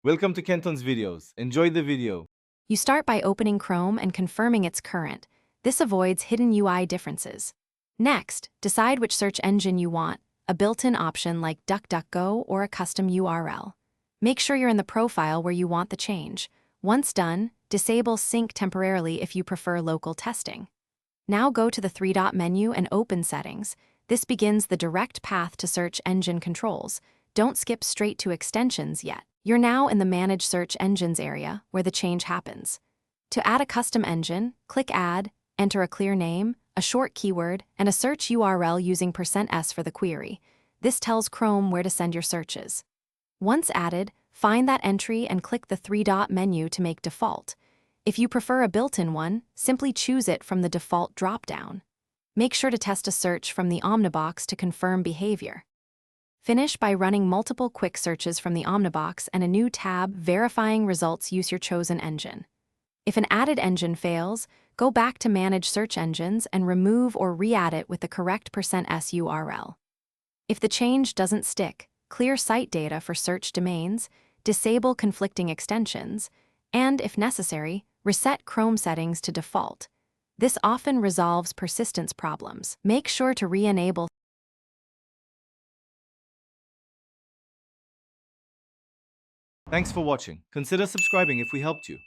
Welcome to Kenton's videos. Enjoy the video. You start by opening Chrome and confirming it's current. This avoids hidden UI differences. Next, decide which search engine you want, a built-in option like DuckDuckGo or a custom URL. Make sure you're in the profile where you want the change. Once done, disable sync temporarily if you prefer local testing. Now go to the three-dot menu and open Settings. This begins the direct path to search engine controls. Don't skip straight to extensions yet. You're now in the Manage Search Engines area, where the change happens. To add a custom engine, click Add, enter a clear name, a short keyword, and a search URL using %s for the query. This tells Chrome where to send your searches. Once added, find that entry and click the three-dot menu to make default. If you prefer a built-in one, simply choose it from the default drop-down. Make sure to test a search from the Omnibox to confirm behavior. Finish by running multiple quick searches from the Omnibox and a new tab verifying results use your chosen engine. If an added engine fails, go back to Manage Search Engines and remove or re-add it with the correct %s URL. If the change doesn't stick, clear site data for search domains, disable conflicting extensions, and, if necessary, reset Chrome settings to default. This often resolves persistence problems. Make sure to re-enable. Thanks for watching. Consider subscribing if we helped you.